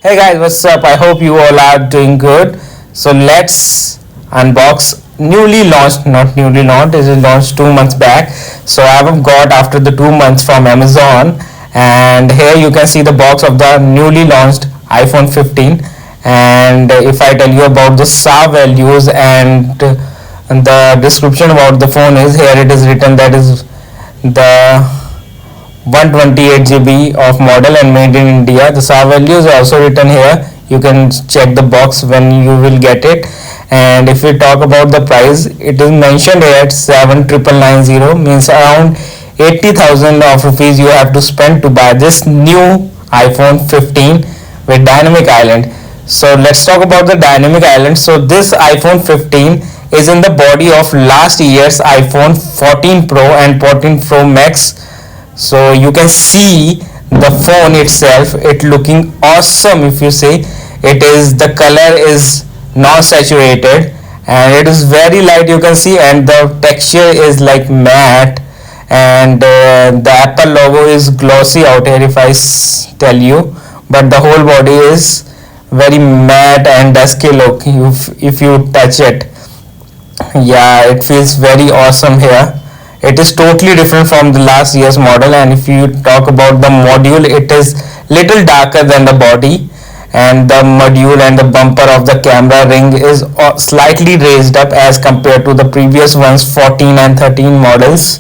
Hey guys, what's up? I hope you all are doing good. So let's unbox newly launched, not newly launched, it is launched 2 months back. So I have got after the 2 months from Amazon, and here you can see the box of the newly launched iPhone 15. And if I tell you about the SAR values and the description about the phone is here, it is written that is the 128 GB of model and made in India. The SAR value is also written here. You can check the box when you will get it. And if we talk about the price, it is mentioned here at 7,990, means around 80,000 of rupees you have to spend to buy this new iPhone 15 with Dynamic Island. So let's talk about the Dynamic Island. So this iPhone 15 is in the body of last year's iPhone 14 Pro and 14 Pro Max. So you can see the phone itself, it looking awesome. If you say, it is, the color is non saturated and it is very light, you can see, and the texture is like matte, and the Apple logo is glossy out here if I tell you, but the whole body is very matte and dusky look if you touch it. Yeah, it feels very awesome here. It is totally different from the last year's model, and if you talk about the module, it is little darker than the body, and the module and the bumper of the camera ring is slightly raised up as compared to the previous ones 14 and 13 models.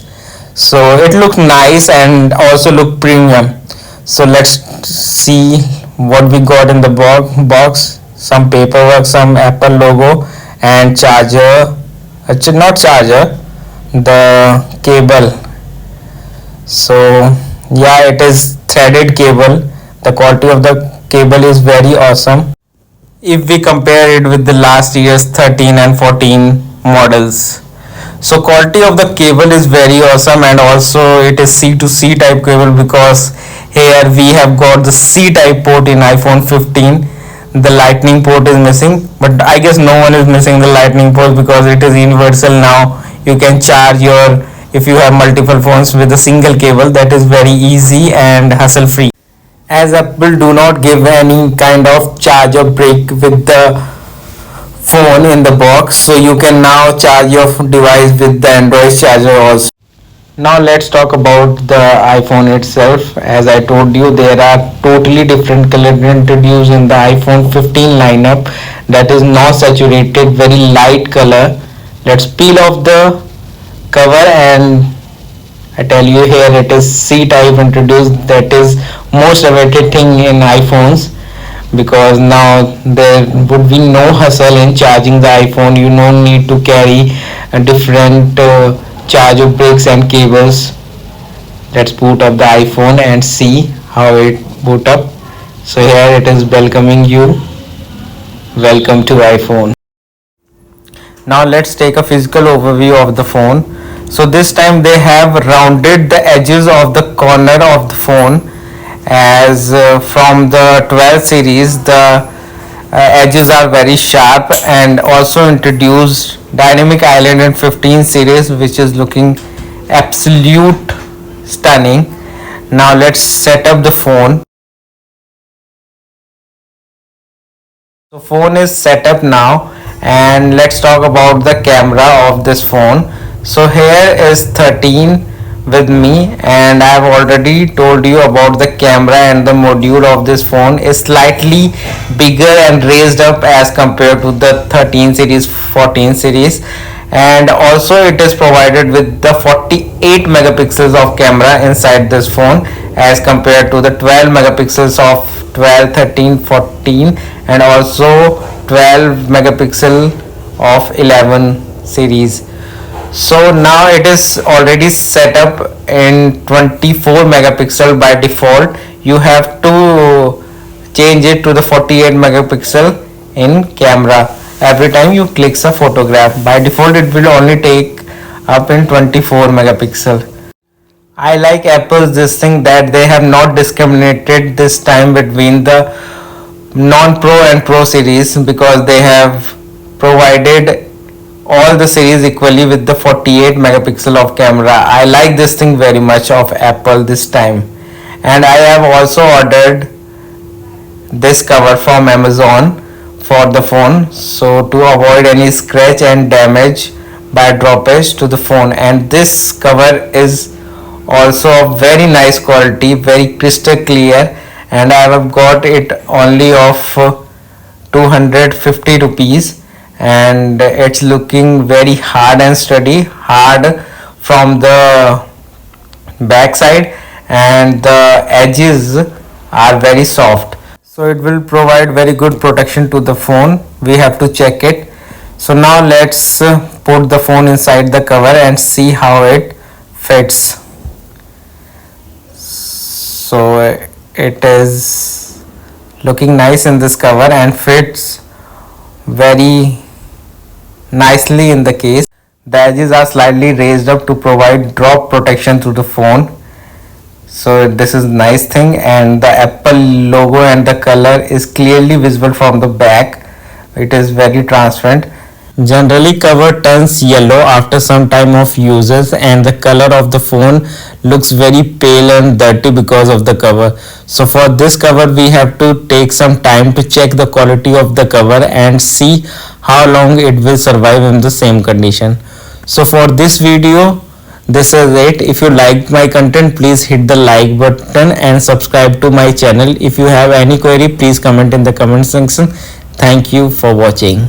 So it looks nice and also look premium. So let's see what we got in the box. Some paperwork, some Apple logo, and charger, not charger, the cable. So yeah, it is threaded cable. The quality of the cable is very awesome if we compare it with the last year's 13 and 14 models. So quality of the cable is very awesome, and also it is C to C type cable, because here we have got the C type port in iPhone 15. The lightning port is missing, but I guess no one is missing the lightning port because it is universal now. You can charge your, if you have multiple phones with a single cable, that is very easy and hassle free, as Apple do not give any kind of charge or break with the phone in the box. So you can now charge your device with the Android charger also. Now let's talk about the iPhone itself. As I told you, there are totally different colors introduced in the iPhone 15 lineup, that is non saturated, very light color. Let's peel off the cover, and I tell you, here it is C type introduced, that is most awaited thing in iPhones, because now there would be no hassle in charging the iPhone. You don't need to carry different charger bricks and cables. Let's boot up the iPhone and see how it boot up. So here it is welcoming you. Welcome to iPhone. Now let's take a physical overview of the phone. So this time they have rounded the edges of the corner of the phone, as from the 12 series the edges are very sharp, and also introduced Dynamic Island in 15 series, which is looking absolute stunning. Now let's set up the phone. So phone is set up now, and let's talk about the camera of this phone. So here is 13 with me, and I have already told you about the camera, and the module of this phone is slightly bigger and raised up as compared to the 13 series, 14 series, and also it is provided with the 48 megapixels of camera inside this phone as compared to the 12 megapixels of 12, 13, 14, and also 12 megapixel of 11 series. So now it is already set up in 24 megapixel by default. You have to change it to the 48 megapixel in camera every time you click a photograph. By default it will only take up in 24 megapixel. I like Apple's this thing, that they have not discriminated this time between the non-pro and pro series, because they have provided all the series equally with the 48 megapixel of camera. I like this thing very much of Apple this time. And I have also ordered this cover from Amazon for the phone, so to avoid any scratch and damage by droppage to the phone. And this cover is also of very nice quality, very crystal clear, and I have got it only of 250 rupees, and it's looking very hard and sturdy, hard from the back side, and the edges are very soft, so it will provide very good protection to the phone. We have to check it. So now let's put the phone inside the cover and see how it fits. So it is looking nice in this cover and fits very nicely in the case. The edges are slightly raised up to provide drop protection to the phone. So this is nice thing, and the Apple logo and the color is clearly visible from the back. It is very transparent. Generally cover turns yellow after some time of uses, and the color of the phone looks very pale and dirty because of the cover. So for this cover we have to take some time to check the quality of the cover and see how long it will survive in the same condition. So for this video, this is it. If you liked my content, please hit the like button and subscribe to my channel. If you have any query, please comment in the comment section. Thank you for watching.